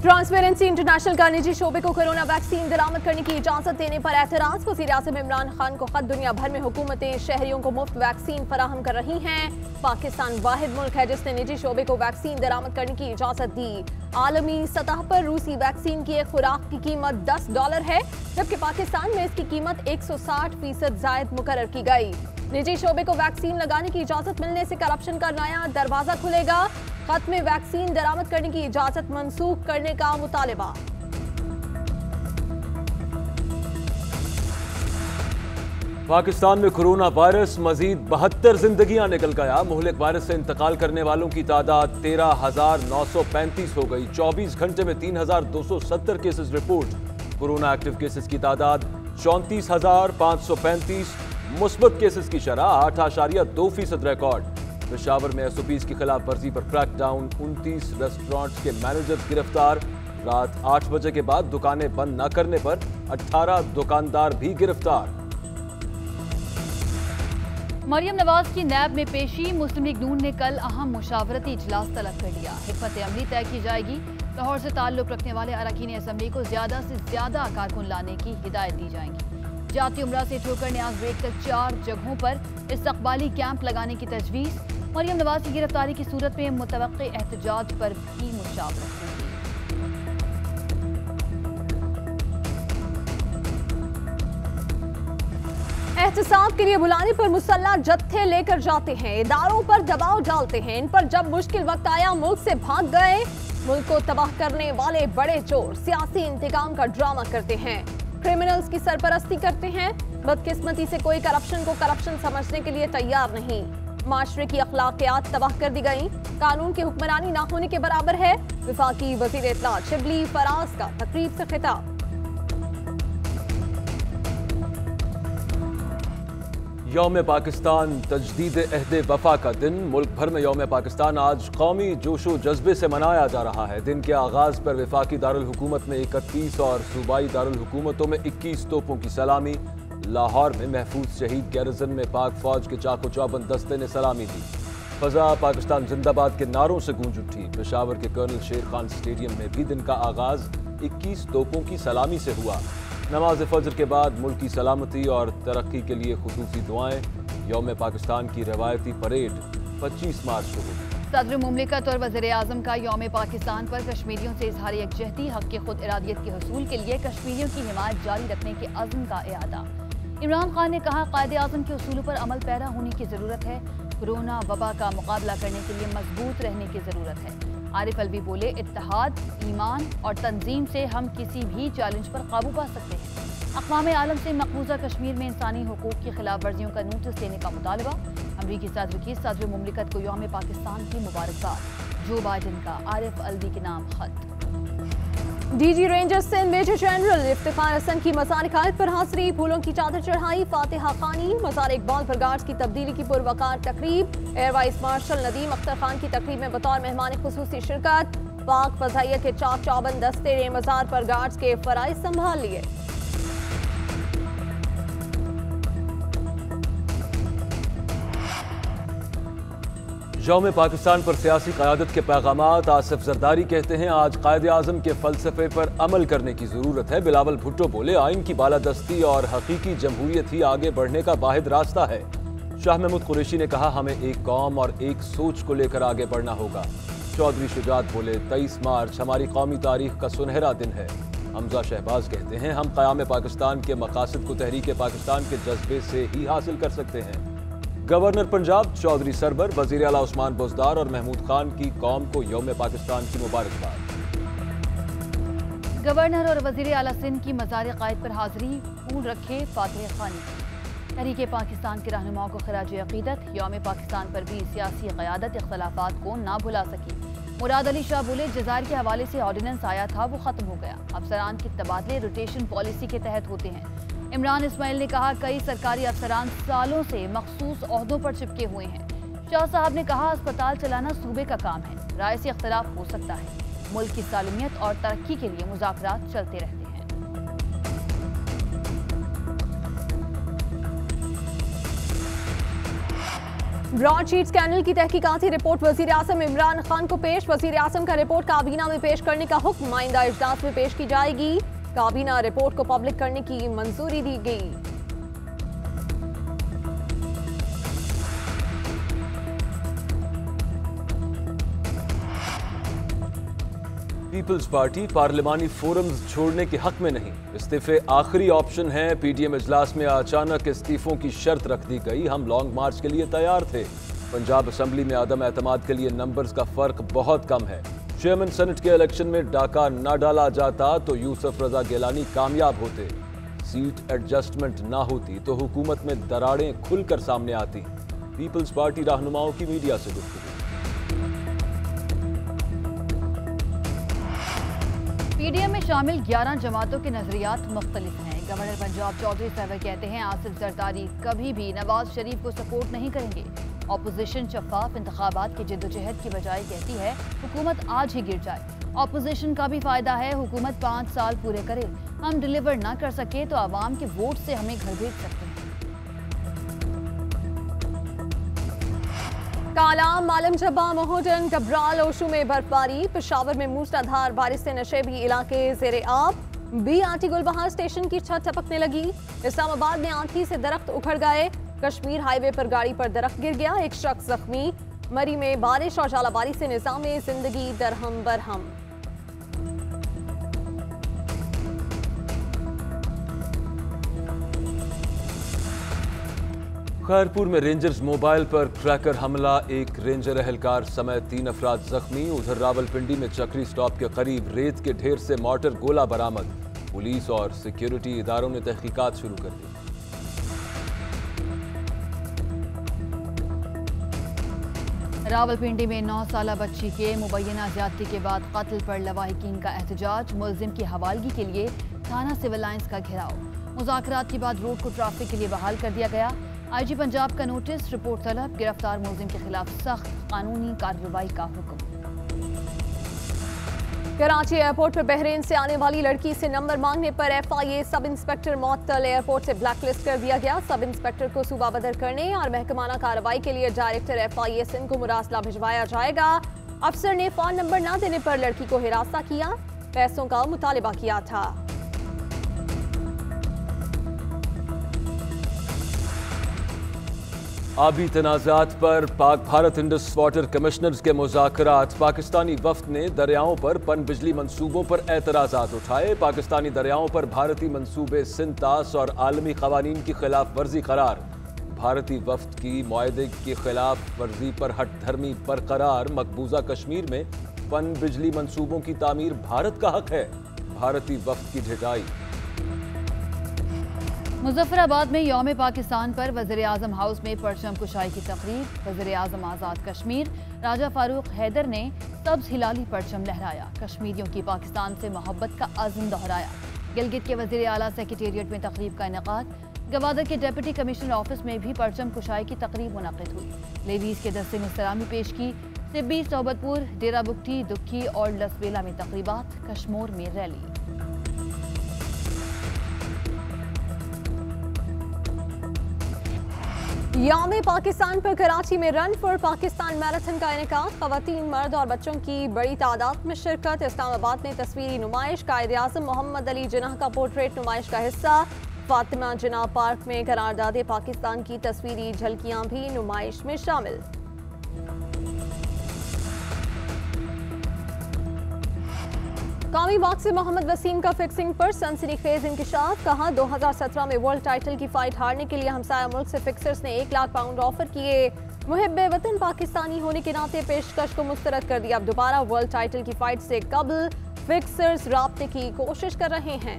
Transparency international का निजी शोबे को कोरोना वैक्सीन दरामद करने की इजाजत देने पर एतराज। वज़ीर-ए-आज़म इमरान खान को खत। दुनिया भर में हुकूमतें शहरियों को मुफ्त वैक्सीन फराहम कर रही हैं। पाकिस्तान वाहिद मुल्क है जिसने निजी शोबे को वैक्सीन दरामद करने की इजाजत दी। आलमी सतह पर रूसी वैक्सीन की एक खुराक की कीमत $10 है, जबकि पाकिस्तान में इसकी कीमत 160% जायद मुकर्रर की गई। निजी शोबे को वैक्सीन लगाने की इजाजत मिलने से करप्शन का नया दरवाजा खुलेगा। खत में वैक्सीन दरामद करने की इजाजत मंसूख करने का मुतालबा। पाकिस्तान में कोरोना वायरस मजीद 72 जिंदगियां निकल गया। मुहलिक वायरस से इंतकाल करने वालों की तादाद 13,935 हो गई। 24 घंटे में 3,270 cases report. Corona active cases की तादाद 34,535। मुस्बत केसेस की शरह 8.2% रिकॉर्ड। पेशावर में एसओपीज की खिलाफ वर्जी पर क्रैकडाउन। 29 रेस्टोरेंट्स के मैनेजर गिरफ्तार। रात 8 बजे के बाद दुकानें बंद न करने पर 18 दुकानदार भी गिरफ्तार। मरियम नवाज की नैब में पेशी। मुस्लिम लीग नून ने कल अहम मुशावरती इजलास तलब कर लिया। हिकमत अमली तय की जाएगी। लाहौर से ताल्लुक रखने वाले अरकान असम्बली को ज्यादा से ज्यादा कारकुन लाने की हिदायत दी जाएगी। जाती उम्रा से ठोकर न्याज ब्रेक तक 4 जगहों पर इस्तकबाली कैंप लगाने की तजवीज़। मरियम नवाज की गिरफ्तारी की सूरत में मुतवक्के एहतजाज पर भी मुशावरत होगी। एहतसाब के लिए बुलाने पर मुसल्ला जत्थे लेकर जाते हैं, इदारों पर दबाव डालते हैं। इन पर जब मुश्किल वक्त आया मुल्क से भाग गए। मुल्क को तबाह करने वाले बड़े चोर सियासी इंतकाम का ड्रामा करते हैं, क्रिमिनल्स की सरपरस्ती करते हैं। बदकिस्मती से कोई करप्शन को करप्शन समझने के लिए तैयार नहीं। माशरे की अखलाकियात तबाह कर दी गई। कानून की हुक्मरानी ना होने के बराबर है। वफाकी वजीर इत्तलात शिबली फराज का तकरीब से खिताब। यौम पाकिस्तान तजदीद अहद वफा का दिन। मुल्क भर में यौम पाकिस्तान आज कौमी जोशो जज्बे से मनाया जा रहा है। दिन के आगाज पर वफाकी दारुल हुकूमत में 31 और सूबाई दारुल हुकूमतों में 21 तोपों की सलामी। लाहौर में महफूज शहीद गैरिजन में पाक फौज के चाको चौबंद दस्ते ने सलामी दी। फजा पाकिस्तान जिंदाबाद के नारों से गूंज उठी। पेशावर के कर्नल शेर खान स्टेडियम में भी दिन का आगाज 21 तोपों की सलामी से हुआ। नमाज फजर के बाद मुल्क की सलामती और तरक्की के लिए खुसूसी दुआएं। यौम पाकिस्तान की रवायती परेड 25 मार्च को होगी। सदर मुमलिकत और वज़ीर-ए-आज़म का यौम पाकिस्तान पर कश्मीरियों से इजहार यकजहती, हक के खुद इरादियत के हसूल के लिए कश्मीरियों की हिमायत जारी रखने के अज़्म का इरादा। इमरान खान ने कहा, कायदे-ए-आज़म के उसूलों पर अमल पैरा होने की ज़रूरत है। कोरोना वबा का मुकाबला करने के लिए मजबूत रहने की ज़रूरत है। आरिफ अलवी बोले, इत्तेहाद, ईमान और तंजीम से हम किसी भी चैलेंज पर काबू पा सकते हैं। अक़वाम आलम से मकबूजा कश्मीर में इंसानी हुकूक की खिलाफ वर्जियों का नोटिस देने का मुतालबा। अमरीकी सदर की सदर मुमलिकत को यौम पाकिस्तान की मुबारकबाद। जो बाइडन का आरिफ अलवी के नाम खत। DG rangers Sindh major general Iftikhar Hasan की मज़ार कायद पर हाजिरी। फूलों की चादर चढ़ाई। फातिहा खानी। मज़ार इकबाल पर गार्ड्स की तब्दीली की पुरवकार तकरीब। Air vice marshal Nadeem Akhtar Khan की तकरीब में बतौर मेहमान खुसूसी शिरकत। पाक फज़ाइया के चाक चौबंद दस्ते ने मज़ार पर गार्ड्स के फराइज संभाल लिए। यौम पाकिस्तान पर सियासी क़यादत के पैगामात। आसिफ जरदारी कहते हैं, आज कायदे आज़म के फ़लसफ़े पर अमल करने की ज़रूरत है। बिलावल भुट्टो बोले, आइन की बालादस्ती और हकीकी जमहूरियत ही आगे बढ़ने का वाहिद रास्ता है। शाह महमूद कुरैशी ने कहा, हमें एक कौम और एक सोच को लेकर आगे बढ़ना होगा। चौधरी शुजात बोले, 23 मार्च हमारी कौमी तारीख का सुनहरा दिन है। हमजा शहबाज कहते हैं, हम क़याम पाकिस्तान के मकासद को तहरीक पाकिस्तान के जज्बे से ही हासिल कर सकते हैं। गवर्नर पंजाब चौधरी सरबर, वज़ीर आला उस्मान बुज़दार और महमूद खान की कौम को यौम पाकिस्तान की मुबारकबाद। गवर्नर और वज़ीर आला सिंध की मज़ार कायद पर हाजिरी। फूल रखे फातिह खानी। तहरीक पाकिस्तान के रहनुमाओं को खिराज अक़ीदत। यौम पाकिस्तान पर भी सियासी क़यादत इख्तलाफात को ना भुला सकी। मुराद अली शाह बोले, जज़ायर के हवाले से ऑर्डिनेंस आया था, वो ख़त्म हो गया। अफसरान के तबादले रोटेशन पॉलिसी के तहत होते हैं। इमरान इस्माइल ने कहा, कई सरकारी अफसरान सालों से मखसूस ओहदों पर चिपके हुए हैं। शाह साहब ने कहा, अस्पताल चलाना सूबे का काम है, राय से इख्तलाफ हो सकता है। मुल्क की सालमियत और तरक्की के लिए मुज़ाकरात चलते रहते हैं। ब्रॉडशीट स्कैंडल की तहकीकाती रिपोर्ट वजीर आजम इमरान खान को पेश। वजीर आजम का रिपोर्ट काबीना में पेश करने का हुक्म आइंदा इजलास में पेश की जाएगी। काबीना रिपोर्ट को पब्लिक करने की मंजूरी दी गई। पीपल्स पार्टी पार्लिमानी फोरम्स छोड़ने के हक में नहीं, इस्तीफे आखिरी ऑप्शन है। पीडीएम इजलास में अचानक इस्तीफों की शर्त रख दी गई। हम लॉन्ग मार्च के लिए तैयार थे। पंजाब असेंबली में आदम एतमाद के लिए नंबर्स का फर्क बहुत कम है। चेयरमैन सेनेट के इलेक्शन में डाका न डाला जाता तो यूसुफ रजा गिलानी कामयाब होते। सीट एडजस्टमेंट ना होती तो हुकूमत में दरारें खुलकर सामने आती। पीपल्स पार्टी रहनुमाओं की मीडिया से गुफ्तगू। पीडीएम में शामिल 11 जमातों के नजरियात मुख्तलिफ हैं। गवर्नर पंजाब चौधरी सहवर कहते हैं आसिफ जरदारी कभी भी नवाज शरीफ को सपोर्ट नहीं करेंगे। ऑपोजिशन शफाफ इंतखाबात की जिद्दोजहद की बजाय कहती है हुकूमत आज ही गिर जाए। ऑपोजिशन का भी फायदा है, हुकूमत 5 साल पूरे करे। हम डिलीवर ना कर सके तो आवाम के वोट से हमें घर भेज सकते हैं। काला, मालम जब्बा, मोहडन, कब्राल, ओशू में बर्फबारी। पेशावर में मूसलाधार बारिश से नशेबी इलाके ज़ेरे आब। BRT गुलबहार स्टेशन की छत टपकने लगी। इस्लामाबाद में आंधी से दरख्त उखड़ गए। कश्मीर हाईवे पर गाड़ी पर दरख्त गिर गया, एक शख्स जख्मी। मरी में बारिश और जालाबारी से निज़ाम जिंदगी दरहम बरहम। खैरपुर में रेंजर्स मोबाइल पर क्रैकर हमला, एक रेंजर एहलकार समेत 3 अफराद जख्मी। उधर रावलपिंडी में चक्री स्टॉप के करीब रेत के ढेर से मॉर्टर गोला बरामद। पुलिस और सिक्योरिटी इदारों ने तहकीकात शुरू कर दी। रावलपिंडी में 9 साला बच्ची के मुबैना ज्यादती के बाद कत्ल पर लवाहिकीन का एहतजाज। मुलजिम की हवालगी के लिए थाना सिविल लाइंस का घेराव। मुज़ाकरात के बाद रोड को ट्रैफिक के लिए बहाल कर दिया गया। IG पंजाब का नोटिस, रिपोर्ट तलब। गिरफ्तार मुलजिम के खिलाफ सख्त कानूनी कार्रवाई का हुक्म। कराची एयरपोर्ट पर बहरीन से आने वाली लड़की से नंबर मांगने पर FIA सब इंस्पेक्टर मअत्तल। एयरपोर्ट से ब्लैकलिस्ट कर दिया गया। सब इंस्पेक्टर को सूबा बदर करने और महकमाना कार्रवाई के लिए डायरेक्टर FIA सिंध को मुरासला भिजवाया जाएगा। अफसर ने फोन नंबर न देने पर लड़की को हिरासत किया, पैसों का मुतालिबा किया था। आबी तनाज़ात पर Pak Bharat Indus water commissioners के मुज़ाकरात। पाकिस्तानी वफ़द ने दरियाओं पर पन बिजली मंसूबों पर एतराज़ात उठाए। पाकिस्तानी दरियाओं पर भारतीय मंसूबे सिंतास और आलमी क़वानीन की खिलाफ वर्जी करार। भारतीय वफ़द की मुआहदे की खिलाफ वर्जी पर हट धर्मी बरकरार। मकबूजा कश्मीर में पन बिजली मंसूबों की तामीर भारत का हक है, भारतीय वफ़द की ढिठाई। मुजफ्फराबाद में यौम पाकिस्तान पर वज़ीर आज़म हाउस में परचम कुशाई की तकरीब। वज़ीर आज़म आज़ाद कश्मीर राजा फारूक हैदर ने सब्ज़ हिलाली परचम लहराया। कश्मीरियों की पाकिस्तान से मोहब्बत का अज़्म दोहराया। गिलगित के वज़ीर आला सेक्रेटेरिएट में तकरीब का इनेकाद। गवादर के डिप्टी कमिश्नर ऑफिस में भी परचम कुशाई की तकरीब मुनक़िद हुई। लेडीज़ के दस्ते ने सलामी पेश की। सिब्बी, सोबतपुर, डेरा बुगटी, दुक्की और लसबेला में तकरीबात। कश्मोर में रैली। यौम पाकिस्तान पर कराची में रन फॉर पाकिस्तान मैराथन का इनेकाद। ख़वातीन, मर्द और बच्चों की बड़ी तादाद में शिरकत। इस्लामाबाद में तस्वीरी नुमाइश। कायद-ए-आज़म मोहम्मद अली जिन्नाह का पोर्ट्रेट नुमाइश का हिस्सा। फातिमा जिन्नाह पार्क में करारदादे पाकिस्तान की तस्वीरी झलकियां भी नुमाइश में शामिल। कौमी बॉक्सर मोहम्मद वसीम का फिक्सिंग पर सनसनीखेज इंकशाफ। कहा 2017 में वर्ल्ड टाइटल की फाइट हारने के लिए हमसाया मुल्क से फिक्सर्स ने 1 लाख पाउंड ऑफर किए। मुहिब्बे वतन पाकिस्तानी होने के नाते पेशकश को मुस्तरद कर दिया। अब दोबारा वर्ल्ड टाइटल की फाइट से कबल फिक्सर्स राब्ते की कोशिश कर रहे हैं।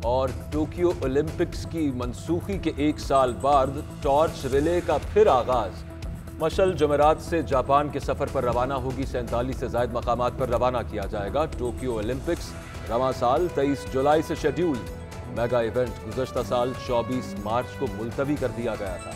और टोक्यो ओलंपिक्स की मनसूखी के 1 साल बाद टॉर्च रिले का फिर आगाज। मशल जमेरात से जापान के सफर पर रवाना होगी। 47 से ज्यादा मकामात पर रवाना किया जाएगा। टोक्यो ओलंपिक्स रवां साल 23 जुलाई से शेड्यूल। मेगा इवेंट गुज़श्ता साल 24 मार्च को मुलतवी कर दिया गया था।